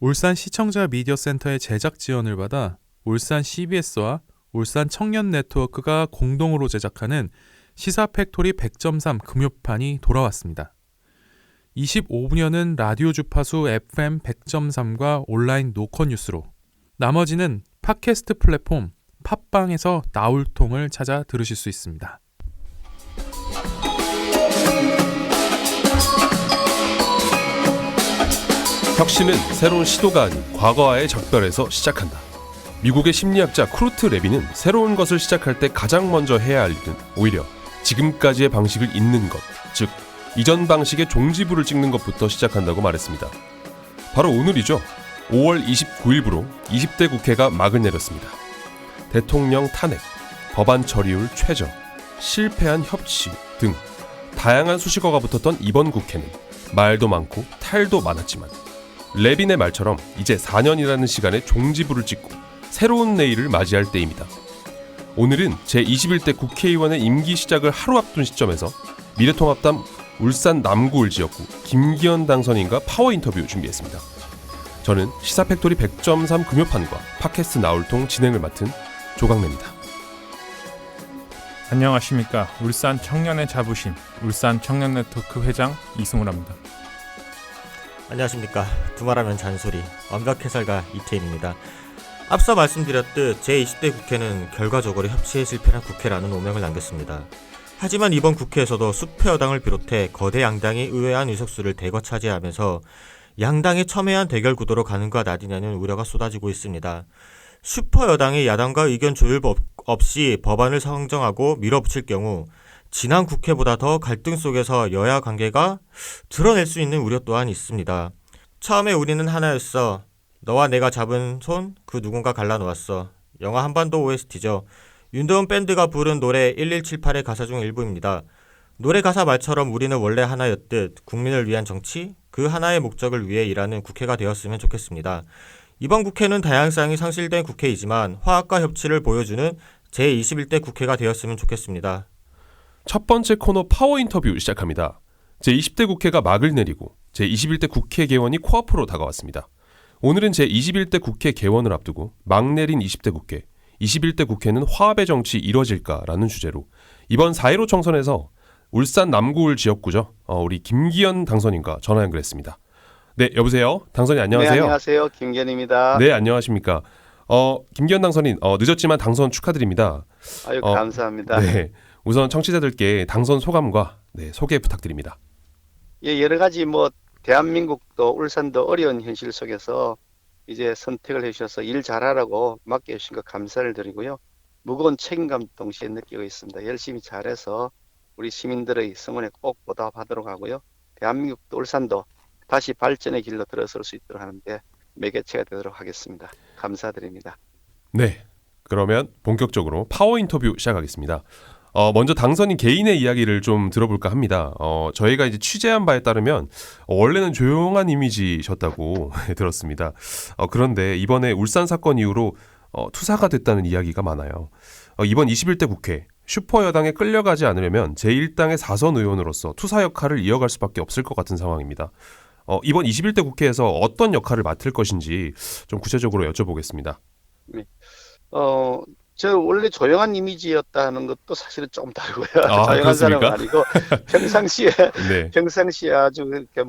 울산 시청자 미디어 센터의 제작 지원을 받아 울산 CBS와 울산 청년 네트워크가 공동으로 제작하는 시사 팩토리 100.3 금요판이 돌아왔습니다. 25분여는 라디오 주파수 FM 100.3과 온라인 노컷 뉴스로, 나머지는 팟캐스트 플랫폼 팟빵에서 나울통을 찾아 들으실 수 있습니다. 혁신은 새로운 시도가 아닌 과거와의 작별에서 시작한다. 미국의 심리학자 쿠르트 레비는 새로운 것을 시작할 때 가장 먼저 해야 할 일은 오히려 지금까지의 방식을 잇는 것, 즉 이전 방식의 종지부를 찍는 것부터 시작한다고 말했습니다. 바로 오늘이죠. 5월 29일부로 20대 국회가 막을 내렸습니다. 대통령 탄핵, 법안 처리율 최저, 실패한 협치 등 다양한 수식어가 붙었던 이번 국회는 말도 많고 탈도 많았지만 레빈의 말처럼 이제 4년이라는 시간에 종지부를 찍고 새로운 내일을 맞이할 때입니다. 오늘은 제21대 국회의원의 임기 시작을 하루 앞둔 시점에서 미래통합당 울산 남구 을지역구 김기현 당선인과 파워 인터뷰 준비했습니다. 저는 시사팩토리 100.3 금요판과 팟캐스트 나울통 진행을 맡은 조강래입니다. 안녕하십니까. 울산 청년의 자부심, 울산 청년 네트워크 회장 이승우랍니다. 안녕하십니까. 두말하면 잔소리, 완벽 해설가 이태임입니다. 앞서 말씀드렸듯 제20대 국회는 결과적으로 협치에 실패한 국회라는 오명을 남겼습니다. 하지만 이번 국회에서도 수표 여당을 비롯해 거대 양당이 의외한 의석수를 대거 차지하면서 양당의 첨예한 대결 구도로 가는 것 아니냐는 우려가 쏟아지고 있습니다. 슈퍼 여당이 야당과 의견 조율 없이 법안을 상정하고 밀어붙일 경우 지난 국회보다 더 갈등 속에서 여야 관계가 드러낼 수 있는 우려 또한 있습니다. 처음에 우리는 하나였어. 너와 내가 잡은 손 그 누군가 갈라놓았어. 영화 한반도 OST죠. 윤도현 밴드가 부른 노래 1178의 가사 중 일부입니다. 노래 가사 말처럼 우리는 원래 하나였듯 국민을 위한 정치, 그 하나의 목적을 위해 일하는 국회가 되었으면 좋겠습니다. 이번 국회는 다양성이 상실된 국회이지만 화합과 협치를 보여주는 제21대 국회가 되었으면 좋겠습니다. 첫 번째 코너 파워 인터뷰 시작합니다. 제20대 국회가 막을 내리고 제21대 국회 개원이 코앞으로 다가왔습니다. 오늘은 제21대 국회 개원을 앞두고 막 내린 20대 국회, 21대 국회는 화합의 정치 이뤄질까라는 주제로 이번 4.15 총선에서 울산 남구을 지역구죠. 우리 김기현 당선인과 전화 연결했습니다. 네, 여보세요. 당선인 안녕하세요. 네, 안녕하세요. 김기현입니다. 네, 안녕하십니까. 김기현 당선인 늦었지만 당선 축하드립니다. 아유, 감사합니다. 네, 우선 청취자들께 당선 소감과 소개 부탁드립니다. 예, 여러 가지 대한민국도 울산도 어려운 현실 속에서 이제 선택을 해주셔서 일 잘하라고 맡겨주신 것 감사를 드리고요. 무거운 책임감 동시에 느끼고 있습니다. 열심히 잘해서 우리 시민들의 성원에 꼭 보답하도록 하고요. 대한민국도 울산도 다시 발전의 길로 들어설 수 있도록 하는데 매개체가 되도록 하겠습니다. 감사드립니다. 네, 그러면 본격적으로 파워 인터뷰 시작하겠습니다. 먼저 당선인 개인의 이야기를 좀 들어볼까 합니다. 저희가 이제 취재한 바에 따르면 원래는 조용한 이미지셨다고 들었습니다. 그런데 이번에 울산 사건 이후로 투사가 됐다는 이야기가 많아요. 이번 21대 국회 슈퍼 여당에 끌려가지 않으려면 제1당의 4선 의원으로서 투사 역할을 이어갈 수밖에 없을 것 같은 상황입니다. 이번 21대 국회에서 어떤 역할을 맡을 것인지 좀 구체적으로 여쭤보겠습니다. 네. 저 원래 조용한 이미지였다는 것도 사실은 좀 다르고요. 조용한 그렇습니까? 사람은 아니고 평상시에 네. 평상시에 아주 이렇게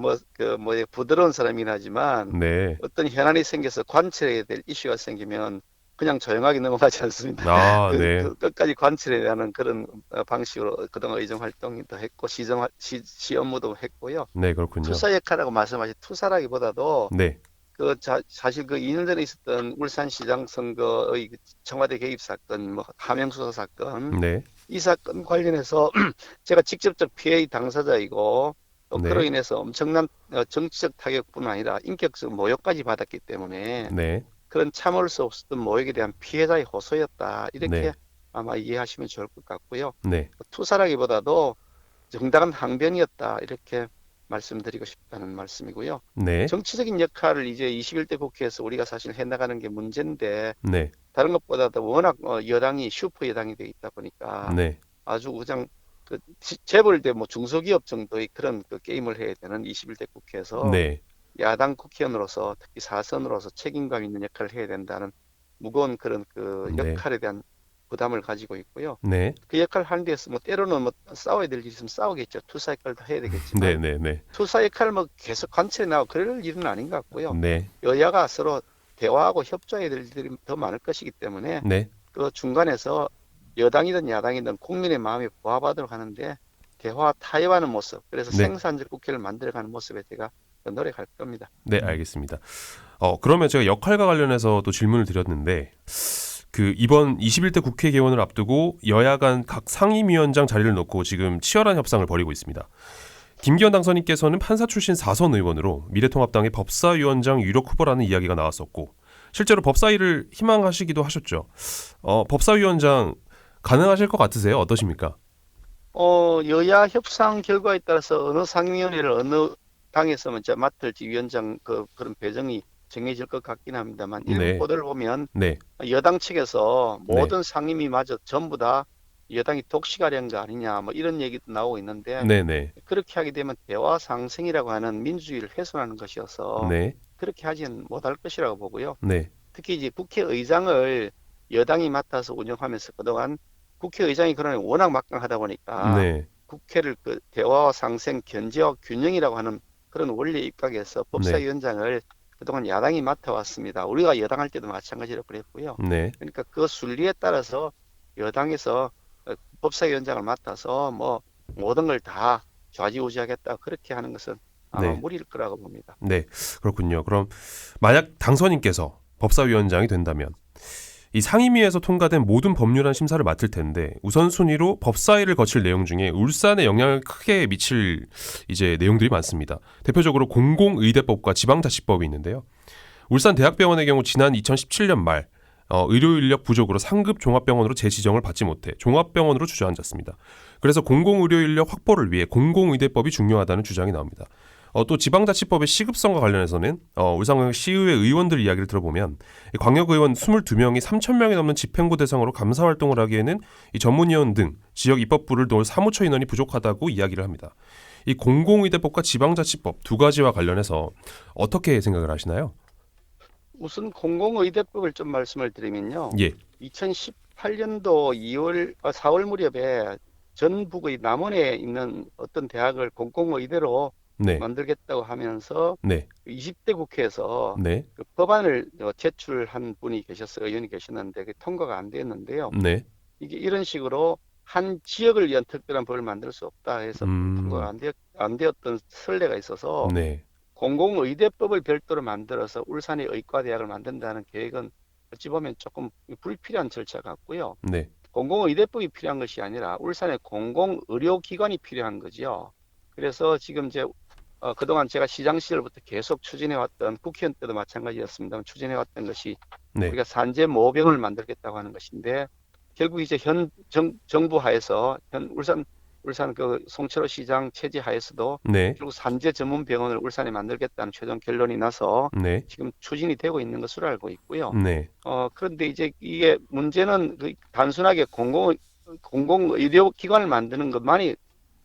부드러운 사람이긴 하지만 네. 어떤 현안이 생겨서 관철해야 될 이슈가 생기면 그냥 조용하게 넘어가지 않습니다. 네. 끝까지 관철해야 하는 그런 방식으로 그동안 의정 활동도 했고 시 업무도 했고요. 네, 그렇군요. 투사 역할이라고 말씀하신 투사라기보다도 네. 사실 2년 전에 있었던 울산시장 선거의 청와대 개입 사건, 하명수사 사건, 네. 이 사건 관련해서 제가 직접적 피해 당사자이고 또 네. 그로 인해서 엄청난 정치적 타격뿐만 아니라 인격적 모욕까지 받았기 때문에 네. 그런 참을 수 없었던 모욕에 대한 피해자의 호소였다. 이렇게 네. 아마 이해하시면 좋을 것 같고요. 네. 투사라기보다도 정당한 항변이었다. 이렇게 말씀드리고 싶다는 말씀이고요. 네. 정치적인 역할을 이제 21대 국회에서 우리가 사실 해나가는 게 문제인데 네. 다른 것보다도 워낙 여당이 슈퍼 여당이 되어 있다 보니까 네. 아주 그냥 재벌대 중소기업 정도의 그런 게임을 해야 되는 21대 국회에서 네. 야당 국회의원으로서 특히 사선으로서 책임감 있는 역할을 해야 된다는 무거운 그런 그 네. 역할에 대한 부담을 가지고 있고요. 네. 그 역할을 하는 데서 뭐 때로는 뭐 싸워야 될 일이 있으면 싸우겠죠. 투사 역할도 해야 되겠지만 네, 네, 네. 투사 역할을 뭐 계속 관철해 나가고 그럴 일은 아닌 것 같고요. 네. 여야가 서로 대화하고 협조해야 될 일들이 더 많을 것이기 때문에 네. 그 중간에서 여당이든 야당이든 국민의 마음에 부합하도록 하는데 대화 타협하는 모습, 그래서 네. 생산적 국회를 만들어가는 모습에 제가 노력할 겁니다. 네, 알겠습니다. 그러면 제가 역할과 관련해서 또 질문을 드렸는데 그 이번 21대 국회 개원을 앞두고 여야 간 각 상임위원장 자리를 놓고 지금 치열한 협상을 벌이고 있습니다. 김기현 당선인께서는 판사 출신 4선 의원으로 미래통합당의 법사위원장 유력 후보라는 이야기가 나왔었고 실제로 법사위를 희망하시기도 하셨죠. 법사위원장 가능하실 것 같으세요? 어떠십니까? 여야 협상 결과에 따라서 어느 상임위원회를 어느 당에서 먼저 맡을지 위원장 그런 배정이 정해질 것 같긴 합니다만 일부 네. 보도를 보면 네. 여당 측에서 네. 모든 상임위마저 전부 다 여당이 독식하려는 거 아니냐 뭐 이런 얘기도 나오고 있는데 네, 네. 그렇게 하게 되면 대화 상생이라고 하는 민주주의를 훼손하는 것이어서 네. 그렇게 하지는 못할 것이라고 보고요. 네. 특히 이제 국회의장을 여당이 맡아서 운영하면서 그동안 국회의장이 그러니 워낙 막강하다 보니까 네. 국회를 그 대화와 상생, 견제와 균형이라고 하는 그런 원리에 입각해서 법사위원장을 그동안 야당이 맡아왔습니다. 우리가 여당할 때도 마찬가지로 그랬고요. 네. 그러니까 그 순리에 따라서 여당에서 법사위원장을 맡아서 뭐 모든 걸 다 좌지우지하겠다 그렇게 하는 것은 아마 네. 무리일 거라고 봅니다. 네. 그렇군요. 그럼 만약 당선인께서 법사위원장이 된다면 이 상임위에서 통과된 모든 법률안 심사를 맡을 텐데 우선순위로 법사위를 거칠 내용 중에 울산에 영향을 크게 미칠 이제 내용들이 많습니다. 대표적으로 공공의대법과 지방자치법이 있는데요. 울산대학병원의 경우 지난 2017년 말 의료 인력 부족으로 상급 종합병원으로 재지정을 받지 못해 종합병원으로 주저앉았습니다. 그래서 공공의료 인력 확보를 위해 공공의대법이 중요하다는 주장이 나옵니다. 또 지방자치법의 시급성과 관련해서는 울산광역 시의회 의원들 이야기를 들어보면 광역의원 22명이 3,000명이 넘는 집행부 대상으로 감사활동을 하기에는 이 전문위원 등 지역 입법부를 놓을 사무처 인원이 부족하다고 이야기를 합니다. 이 공공의대법과 지방자치법 두 가지와 관련해서 어떻게 생각을 하시나요? 우선 공공의대법을 좀 말씀을 드리면요. 예. 2018년도 4월 무렵에 전북의 남원에 있는 어떤 대학을 공공의대로 네. 만들겠다고 하면서 네. 20대 국회에서 네. 그 법안을 제출한 분이 계셨어요. 의원이 계셨는데 그게 통과가 안 됐는데요. 네. 이게 이런 식으로 한 지역을 위한 특별한 법을 만들 수 없다 해서 통과가 안 되었던 선례가 있어서 네. 공공의대법을 별도로 만들어서 울산의 의과대학을 만든다는 계획은 어찌 보면 조금 불필요한 절차 같고요. 네. 공공의대법이 필요한 것이 아니라 울산의 공공의료기관이 필요한 거죠. 그래서 지금 이제 그동안 제가 시장 시절부터 계속 추진해왔던 국회의원 때도 마찬가지였습니다만 추진해왔던 것이 네. 우리가 산재 모병을 만들겠다고 하는 것인데 결국 이제 현 정부 하에서 현 울산 그 송철호 시장 체제 하에서도 네. 결국 산재 전문 병원을 울산에 만들겠다는 최종 결론이 나서 네. 지금 추진이 되고 있는 것으로 알고 있고요. 네. 그런데 이제 이게 문제는 그 단순하게 공공의료기관을 만드는 것만이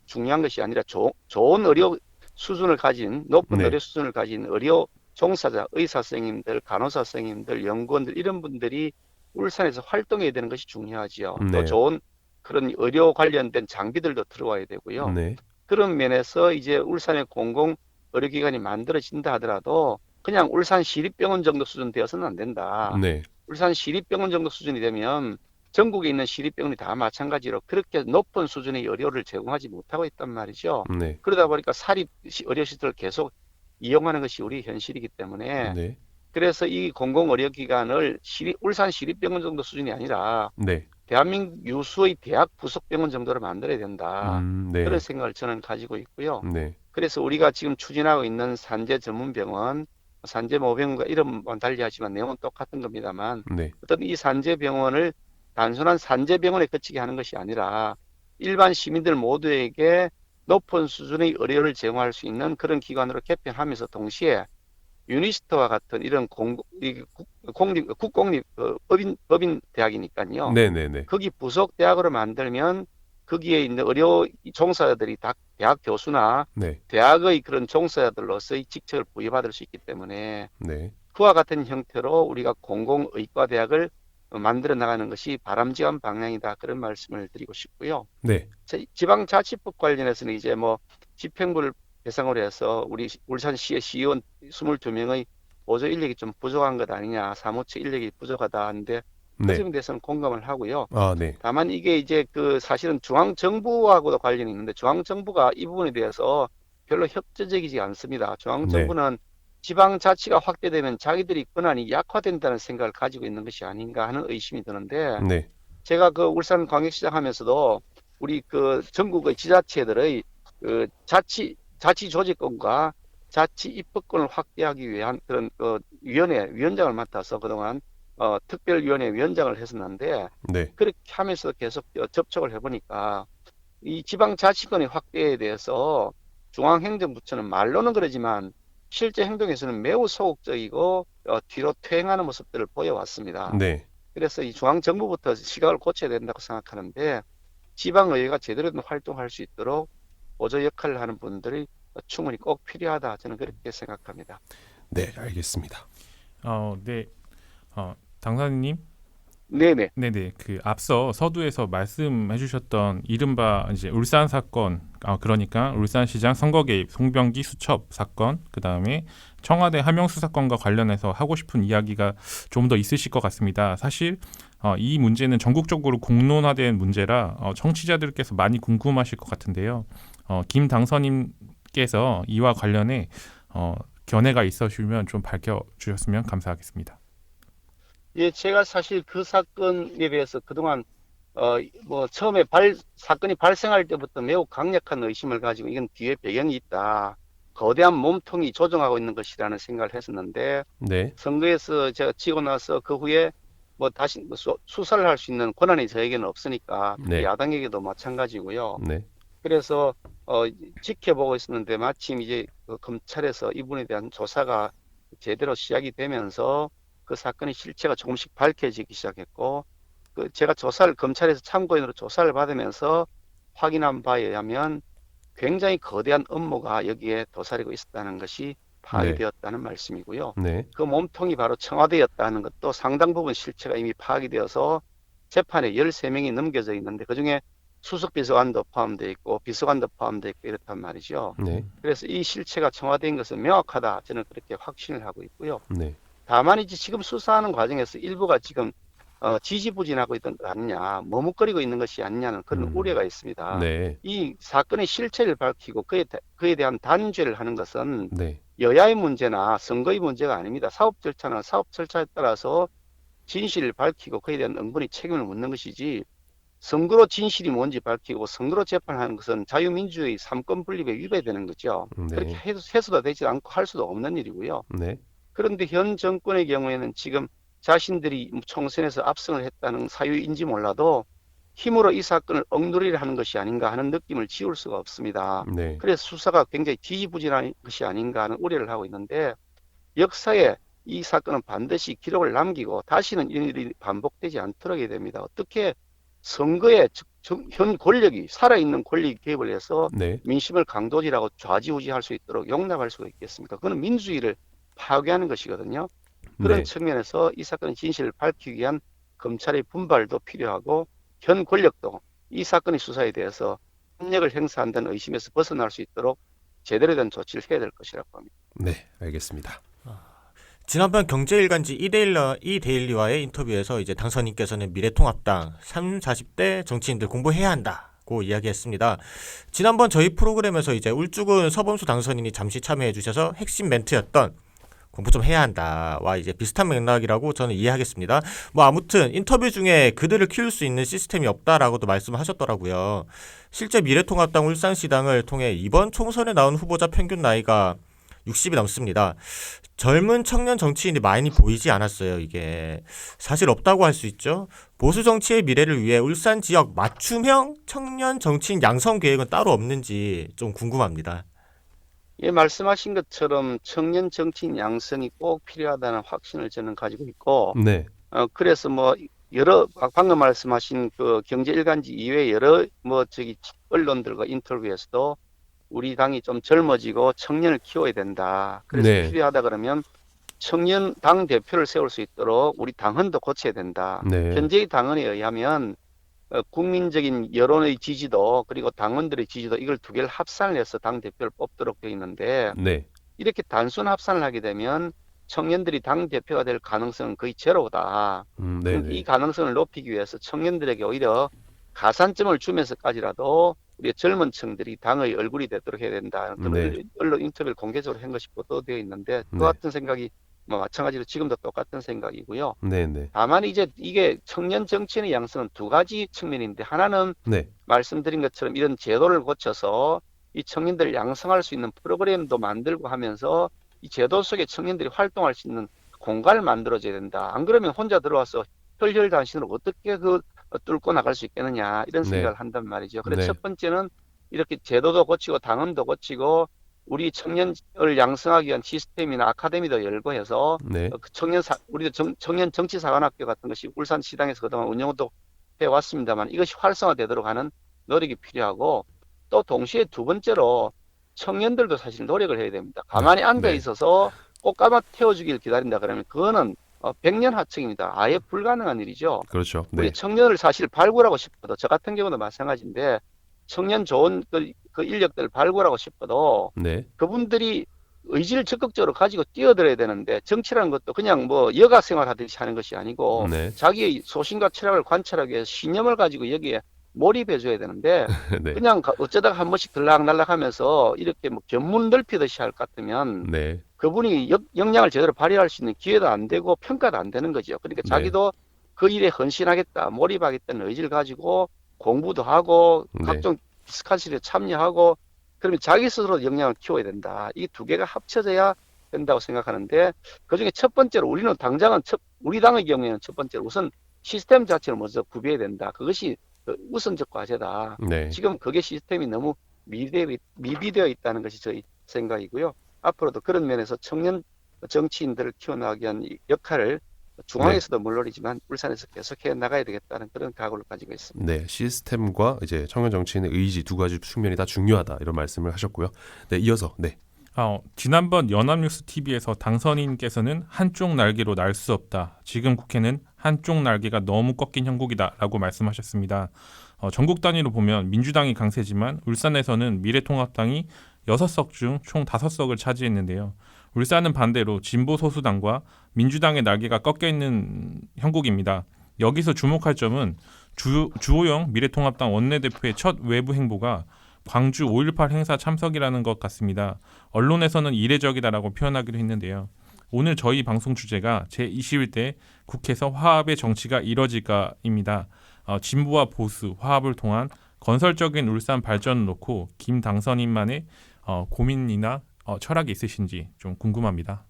중요한 것이 아니라 좋은 의료 수준을 가진 높은 네. 의료 수준을 가진 의료 종사자, 의사 선생님들, 간호사 선생님들, 연구원들 이런 분들이 울산에서 활동해야 되는 것이 중요하지요. 네. 또 좋은 그런 의료 관련된 장비들도 들어와야 되고요. 네. 그런 면에서 이제 울산의 공공 의료기관이 만들어진다 하더라도 그냥 울산 시립병원 정도 수준 되어서는 안 된다. 네. 울산 시립병원 정도 수준이 되면 전국에 있는 시립병원이 다 마찬가지로 그렇게 높은 수준의 의료를 제공하지 못하고 있단 말이죠. 네. 그러다 보니까 사립 의료시설을 계속 이용하는 것이 우리 현실이기 때문에 네. 그래서 이 공공의료기관을 울산 시립병원 정도 수준이 아니라 네. 대한민국 유수의 대학 부속병원 정도로 만들어야 된다. 네. 그런 생각을 저는 가지고 있고요. 네. 그래서 우리가 지금 추진하고 있는 산재 전문병원, 산재 모병원과 이름만 달리하지만 내용은 똑같은 겁니다만 네. 어떤 이 산재병원을 단순한 산재병원에 그치게 하는 것이 아니라 일반 시민들 모두에게 높은 수준의 의료를 제공할 수 있는 그런 기관으로 개편하면서 동시에 유니스트와 같은 이런 국공립 법인 대학이니까요. 네. 네. 네. 거기 부속 대학으로 만들면 거기에 있는 의료 종사자들이 다 대학 교수나 네. 대학의 그런 종사자들로서의 직책을 부여받을 수 있기 때문에 네. 그와 같은 형태로 우리가 공공의과대학을 만들어 나가는 것이 바람직한 방향이다. 그런 말씀을 드리고 싶고요. 네. 지방자치법 관련해서는 이제 뭐 집행부를 대상으로 해서 우리 울산시의 시의원 22명의 보조 인력이 좀 부족한 것 아니냐, 사무처 인력이 부족하다 하는데 그 네. 점에 대해서는 공감을 하고요. 아, 네. 다만 이게 이제 그 사실은 중앙정부하고도 관련이 있는데 중앙정부가 이 부분에 대해서 별로 협조적이지 않습니다. 중앙정부는 지방자치가 확대되면 자기들이 권한이 약화된다는 생각을 가지고 있는 것이 아닌가 하는 의심이 드는데 네. 제가 그 울산광역시장 하면서도 우리 그 전국의 지자체들의 그 자치 조직권과 자치 입법권을 확대하기 위한 그런 그 위원장을 맡아서 그동안 특별위원회 위원장을 했었는데 네. 그렇게 하면서 계속 접촉을 해보니까 이 지방자치권의 확대에 대해서 중앙행정부처는 말로는 그러지만 실제 행동에서는 매우 소극적이고 뒤로 퇴행하는 모습들을 보여왔습니다. 네. 그래서 이 중앙정부부터 시각을 고쳐야 된다고 생각하는데 지방의회가 제대로 된 활동할 수 있도록 보조 역할을 하는 분들이 충분히 꼭 필요하다. 저는 그렇게 생각합니다. 네, 알겠습니다. 네. 당사님, 네네. 네네. 그 앞서 서두에서 말씀해주셨던 이른바 이제 울산 사건, 그러니까 울산시장 선거 개입, 송병기 수첩 사건, 그 다음에 청와대 하명수 사건과 관련해서 하고 싶은 이야기가 좀 더 있으실 것 같습니다. 사실 이 문제는 전국적으로 공론화된 문제라 청취자들께서 많이 궁금하실 것 같은데요. 김 당선인께서 이와 관련해 견해가 있으시면 좀 밝혀주셨으면 감사하겠습니다. 예, 제가 사실 그 사건에 대해서 그동안 뭐 처음에 사건이 발생할 때부터 매우 강력한 의심을 가지고 이건 뒤에 배경이 있다. 거대한 몸통이 조종하고 있는 것이라는 생각을 했었는데 네. 선거에서 제가 지고 나서 그 후에 뭐 다시 수사를 할 수 있는 권한이 저에게는 없으니까 네. 야당에게도 마찬가지고요. 네. 그래서 지켜보고 있었는데 마침 이제 그 검찰에서 이분에 대한 조사가 제대로 시작이 되면서 그 사건의 실체가 조금씩 밝혀지기 시작했고 그 제가 검찰에서 참고인으로 조사를 받으면서 확인한 바에 의하면 굉장히 거대한 업무가 여기에 도사리고 있었다는 것이 파악이 네. 되었다는 말씀이고요. 네. 그 몸통이 바로 청와대였다는 것도 상당 부분 실체가 이미 파악이 되어서 재판에 13명이 넘겨져 있는데 그중에 수석비서관도 포함되어 있고 비서관도 포함되어 있고 이렇단 말이죠. 네. 그래서 이 실체가 청와대인 것은 명확하다. 저는 그렇게 확신을 하고 있고요. 네. 다만 이제 지금 수사하는 과정에서 일부가 지금 지지부진하고 있던 것 아니냐, 머뭇거리고 있는 것이 아니냐는 그런 우려가 있습니다. 네. 이 사건의 실체를 밝히고 그에 대한 단죄를 하는 것은 네. 여야의 문제나 선거의 문제가 아닙니다. 사업 절차나 사업 절차에 따라서 진실을 밝히고 그에 대한 응분의 책임을 묻는 것이지 선거로 진실이 뭔지 밝히고 선거로 재판하는 것은 자유민주주의 삼권 분립에 위배되는 거죠. 그렇게 해서도 되지 않고 할 수도 없는 일이고요. 네. 그런데 현 정권의 경우에는 지금 자신들이 총선에서 압승을 했다는 사유인지 몰라도 힘으로 이 사건을 엉터리를 하는 것이 아닌가 하는 느낌을 지울 수가 없습니다. 네. 그래서 수사가 굉장히 뒤지부진한 것이 아닌가 하는 우려를 하고 있는데 역사에 이 사건은 반드시 기록을 남기고 다시는 이런 일이 반복되지 않도록 해야 됩니다. 어떻게 선거에 현 권력이 살아있는 권력이 개입을 해서 네. 민심을 강도질하고 좌지우지할 수 있도록 용납할 수가 있겠습니까? 그건 민주주의를 파괴하는 것이거든요. 그런 네. 측면에서 이 사건의 진실을 밝히기 위한 검찰의 분발도 필요하고 현 권력도 이 사건의 수사에 대해서 협력을 행사한다는 의심에서 벗어날 수 있도록 제대로 된 조치를 해야 될 것이라고 합니다. 네, 알겠습니다. 지난번 경제일간지 이데일리와의 인터뷰에서 이제 당선인께서는 미래통합당 30, 40대 정치인들 공부해야 한다고 이야기했습니다. 지난번 저희 프로그램에서 이제 울주군 서범수 당선인이 잠시 참여해 주셔서 핵심 멘트였던 공부 좀 해야 한다와 이제 비슷한 맥락이라고 저는 이해하겠습니다. 뭐 아무튼 인터뷰 중에 그들을 키울 수 있는 시스템이 없다라고도 말씀하셨더라고요. 실제 미래통합당 울산시당을 통해 이번 총선에 나온 후보자 평균 나이가 60이 넘습니다. 젊은 청년 정치인이 많이 보이지 않았어요. 이게 사실 없다고 할 수 있죠. 보수 정치의 미래를 위해 울산 지역 맞춤형 청년 정치인 양성 계획은 따로 없는지 좀 궁금합니다. 예, 말씀하신 것처럼 청년 정치인 양성이 꼭 필요하다는 확신을 저는 가지고 있고 네. 그래서 뭐 방금 말씀하신 그 경제 일간지 이외에 여러 언론들과 인터뷰에서도 우리 당이 좀 젊어지고 청년을 키워야 된다. 그래서 네. 필요하다 그러면 청년 당 대표를 세울 수 있도록 우리 당헌도 고쳐야 된다. 네. 현재의 당헌에 의하면 국민적인 여론의 지지도 그리고 당원들의 지지도 이걸 두 개를 합산을 해서 당 대표를 뽑도록 되어 있는데 네. 이렇게 단순 합산을 하게 되면 청년들이 당 대표가 될 가능성은 거의 제로다. 네. 이 가능성을 높이기 위해서 청년들에게 오히려 가산점을 주면서까지라도 우리 젊은 층들이 당의 얼굴이 되도록 해야 된다. 네. 언론 인터뷰를 공개적으로 한 것이 보도되어 있는데 그 네. 같은 생각이 뭐 마찬가지로 지금도 똑같은 생각이고요. 네. 네. 다만 이제 이게 청년 정치인의 양성은 두 가지 측면인데 하나는 네. 말씀드린 것처럼 이런 제도를 고쳐서 이 청년들을 양성할 수 있는 프로그램도 만들고 하면서 이 제도 속에 청년들이 활동할 수 있는 공간을 만들어줘야 된다. 안 그러면 혼자 들어와서 혈혈단신으로 어떻게 뚫고 나갈 수 있겠느냐 이런 네. 생각을 한단 말이죠. 그래서 네. 첫 번째는 이렇게 제도도 고치고 당헌도 고치고 우리 청년을 양성하기 위한 시스템이나 아카데미도 열고 해서 네. 그 우리도 청년 정치사관학교 같은 것이 울산시당에서 그동안 운영도 해왔습니다만 이것이 활성화되도록 하는 노력이 필요하고 또 동시에 두 번째로 청년들도 사실 노력을 해야 됩니다. 가만히 앉아 네. 있어서 꽃가마 태워주길 기다린다 그러면 그거는 백년 하청입니다. 아예 불가능한 일이죠. 그렇죠. 우리 네. 청년을 사실 발굴하고 싶어도 저 같은 경우도 마찬가지인데 청년 좋은 그 인력들을 발굴하고 싶어도 네. 그분들이 의지를 적극적으로 가지고 뛰어들어야 되는데 정치라는 것도 그냥 뭐 여가 생활하듯이 하는 것이 아니고 네. 자기의 소신과 철학을 관찰하기 위해서 신념을 가지고 여기에 몰입해 줘야 되는데 네. 그냥 어쩌다가 한 번씩 들락날락 하면서 이렇게 뭐 견문 넓히듯이 할 것 같으면 네. 그분이 역량을 제대로 발휘할 수 있는 기회도 안 되고 평가도 안 되는 거죠. 그러니까 네. 자기도 그 일에 헌신하겠다, 몰입하겠다는 의지를 가지고 공부도 하고 네. 각종 디스커션에 참여하고 그러면 자기 스스로 역량을 키워야 된다. 이 두 개가 합쳐져야 된다고 생각하는데 그중에 첫 번째로 우리는 당장은 우리 당의 경우에는 첫 번째로 우선 시스템 자체를 먼저 구비해야 된다. 그것이 우선적 과제다. 네. 지금 그게 시스템이 너무 미비되어 있다는 것이 저희 생각이고요. 앞으로도 그런 면에서 청년 정치인들을 키워나가기 위한 이 역할을 중앙에서도 물론이지만 울산에서 계속해 나가야 되겠다는 그런 각오를 가지고 있습니다. 네, 시스템과 이제 청년 정치인의 의지 두 가지 측면이 다 중요하다 이런 말씀을 하셨고요. 네, 이어서 네. 지난번 연합뉴스 TV에서 당선인께서는 한쪽 날개로 날 수 없다. 지금 국회는 한쪽 날개가 너무 꺾인 형국이다라고 말씀하셨습니다. 전국 단위로 보면 민주당이 강세지만 울산에서는 미래통합당이 6석 중 총 5석을 차지했는데요. 울산은 반대로 진보 소수당과 민주당의 날개가 꺾여 있는 형국입니다. 여기서 주목할 점은 주호영 미래통합당 원내대표의 첫 외부 행보가 광주 5.18 행사 참석이라는 것 같습니다. 언론에서는 이례적이다라고 표현하기로 했는데요. 오늘 저희 방송 주제가 제21대 국회에서 화합의 정치가 이뤄질까입니다. 진보와 보수, 화합을 통한 건설적인 울산 발전을 놓고 김 당선인만의 고민이나 철학이 있으신지 좀 궁금합니다.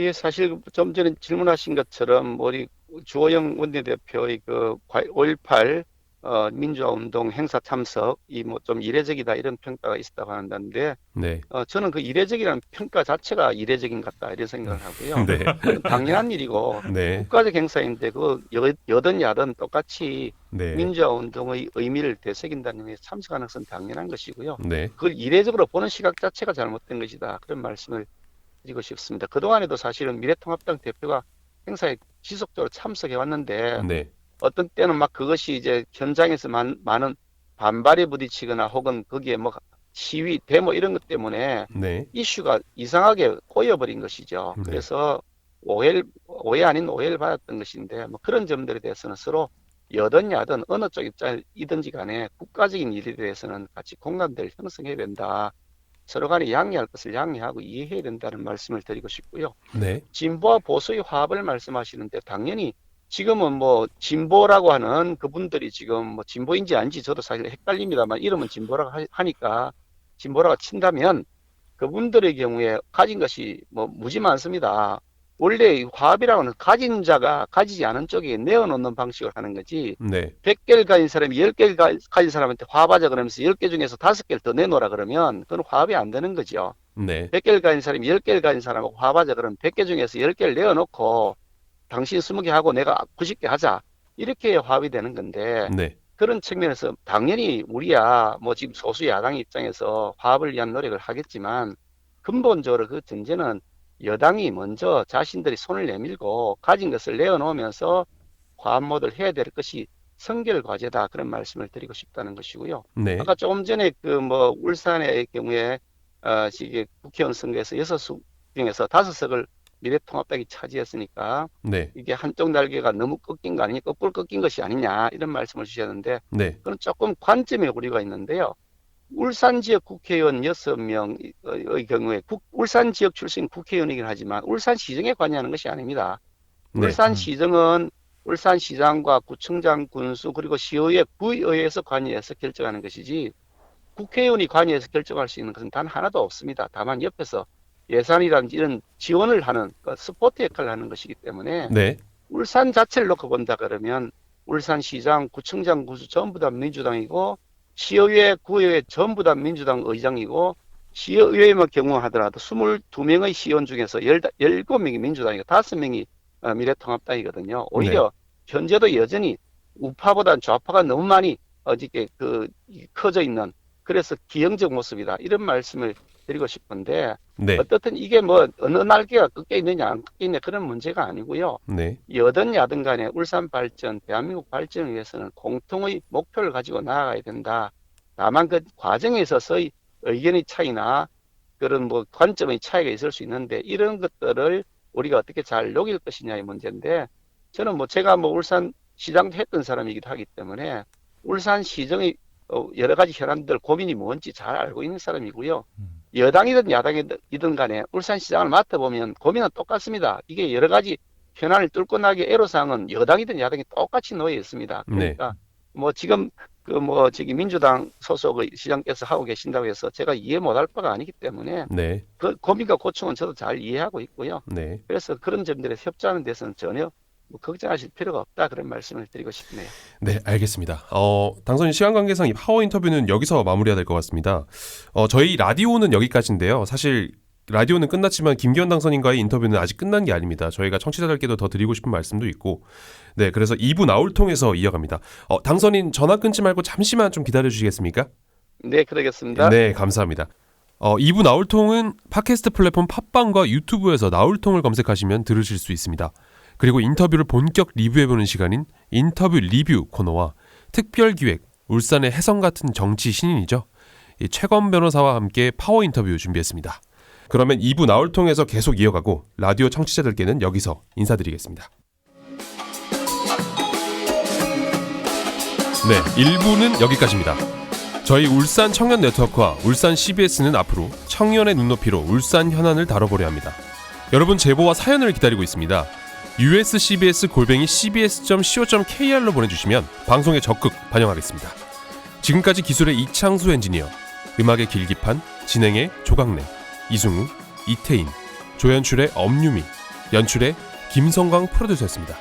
예, 사실 좀 전에 질문하신 것처럼 우리 주호영 원내대표의 그 5.18 민주화 운동 행사 참석이 뭐 좀 이례적이다 이런 평가가 있었다고 한다는데 네. 저는 그 이례적이라는 평가 자체가 이례적인 것 같다 이런 생각을 하고요. 네. 당연한 일이고 네. 국가적 행사인데 그 여든 야든 똑같이 네. 민주화 운동의 의미를 되새긴다는 의미에서 참석하는 것은 당연한 것이고요. 네. 그걸 이례적으로 보는 시각 자체가 잘못된 것이다. 그런 말씀을 드리고 싶습니다. 그동안에도 사실은 미래통합당 대표가 행사에 지속적으로 참석해 왔는데 네. 어떤 때는 막 그것이 이제 현장에서 많은 반발에 부딪히거나 혹은 거기에 뭐 시위, 데모 이런 것 때문에 네. 이슈가 이상하게 꼬여버린 것이죠. 네. 그래서 오해 아닌 오해를 받았던 것인데 뭐 그런 점들에 대해서는 서로 여든 야든 어느 쪽 입장이든지 간에 국가적인 일에 대해서는 같이 공감대를 형성해야 된다. 서로 간에 양해할 것을 양해하고 이해해야 된다는 말씀을 드리고 싶고요. 네. 진보와 보수의 화합을 말씀하시는데 당연히 지금은 뭐 진보라고 하는 그분들이 지금 뭐 진보인지 아닌지 저도 사실 헷갈립니다만 이름은 진보라고 하니까 진보라고 친다면 그분들의 경우에 가진 것이 뭐 무지 많습니다. 원래 화합이라고는 가진 자가 가지지 않은 쪽에 내어놓는 방식을 하는 거지 네. 100개를 가진 사람이 10개를 가진 사람한테 화합하자 그러면서 10개 중에서 5개를 더 내놓으라 그러면 그건 화합이 안 되는 거죠. 네. 100개를 가진 사람이 10개를 가진 사람하고 화합하자 그러면 100개 중에서 10개를 내어놓고 당신 20개 하고 내가 90개 하자. 이렇게 화합이 되는 건데 네. 그런 측면에서 당연히 우리야 뭐 지금 소수 야당 입장에서 화합을 위한 노력을 하겠지만 근본적으로 그 전제는 여당이 먼저 자신들이 손을 내밀고 가진 것을 내어놓으면서 화합 모드를 해야 될 것이 선결 과제다 그런 말씀을 드리고 싶다는 것이고요. 네. 아까 조금 전에 그 뭐 울산의 경우에 이게 국회의원 선거에서 6석 중에서 5석을 미래통합당이 차지했으니까 네. 이게 한쪽 날개가 너무 꺾인 거 아니냐, 거꾸로 꺾인 것이 아니냐 이런 말씀을 주셨는데 네. 그건 조금 관점의 오류가 있는데요. 울산 지역 국회의원 6명의 경우에 울산 지역 출신 국회의원이긴 하지만 울산시정에 관여하는 것이 아닙니다. 네. 울산시정은 울산시장과 구청장, 군수 그리고 시의회, 구의회에서 관여해서 결정하는 것이지 국회의원이 관여해서 결정할 수 있는 것은 단 하나도 없습니다. 다만 옆에서 예산이라든지 이런 지원을 하는 스포트 역할을 하는 것이기 때문에 네. 울산 자체를 놓고 본다 그러면 울산시장, 구청장, 군수 전부 다 민주당이고 시의회, 구의회 전부 다 민주당 의장이고 시의회만 경우 하더라도 22명의 시의원 중에서 17명이 민주당이고 5명이 미래통합당이거든요. 오히려 현재도 여전히 우파보다는 좌파가 너무 많이 어저께 커져 있는 그래서 기형적 모습이다. 이런 말씀을 드리고 싶은데 네. 어떻든 이게 뭐 어느 날개가 꺾여 있느냐 안 꺾여 있느냐 그런 문제가 아니고요. 네. 여든 야든 간에 울산 발전, 대한민국 발전을 위해서는 공통의 목표를 가지고 나아가야 된다. 다만 그 과정에 있어서의 의견의 차이나 그런 뭐 관점의 차이가 있을 수 있는데 이런 것들을 우리가 어떻게 잘 녹일 것이냐의 문제인데 저는 뭐 제가 뭐 울산 시장도 했던 사람이기도 하기 때문에 울산 시정의 여러 가지 현안들 고민이 뭔지 잘 알고 있는 사람이고요. 여당이든 야당이든 간에 울산시장을 맡아보면 고민은 똑같습니다. 이게 여러 가지 현안을 뚫고 나기 애로사항은 여당이든 야당이 똑같이 놓여 있습니다. 그러니까 뭐 지금 저기 민주당 소속의 시장께서 하고 계신다고 해서 제가 이해 못할 바가 아니기 때문에 네. 그 고민과 고충은 저도 잘 이해하고 있고요. 네. 그래서 그런 점들에 협조하는 데서는 전혀 뭐 걱정하실 필요가 없다 그런 말씀을 드리고 싶네요. 네, 알겠습니다. 당선인 시간 관계상 이 파워 인터뷰는 여기서 마무리해야 될 것 같습니다. 저희 라디오는 여기까지인데요. 사실 라디오는 끝났지만 김기현 당선인과의 인터뷰는 아직 끝난 게 아닙니다. 저희가 청취자들께도 더 드리고 싶은 말씀도 있고, 네, 그래서 2부 나올 통해서 이어갑니다. 당선인 전화 끊지 말고 잠시만 좀 기다려 주시겠습니까? 네, 그러겠습니다. 네, 감사합니다. 2부 나올통은 팟캐스트 플랫폼 팟빵과 유튜브에서 나올통을 검색하시면 들으실 수 있습니다. 그리고 인터뷰를 본격 리뷰해보는 시간인 인터뷰 리뷰 코너와 특별기획 울산의 혜성 같은 정치 신인이죠. 이 최건 변호사와 함께 파워 인터뷰 준비했습니다. 그러면 2부 나올통에서 계속 이어가고 라디오 청취자들께는 여기서 인사드리겠습니다. 네, 1부는 여기까지입니다. 저희 울산 청년 네트워크와 울산 CBS는 앞으로 청년의 눈높이로 울산 현안을 다뤄보려 합니다. 여러분 제보와 사연을 기다리고 있습니다. uscbs@cbs.co.kr로 보내주시면 방송에 적극 반영하겠습니다. 지금까지 기술의 이창수 엔지니어, 음악의 길기판, 진행의 조강래, 이승우, 이태인, 조연출의 엄유미, 연출의 김성광 프로듀서였습니다.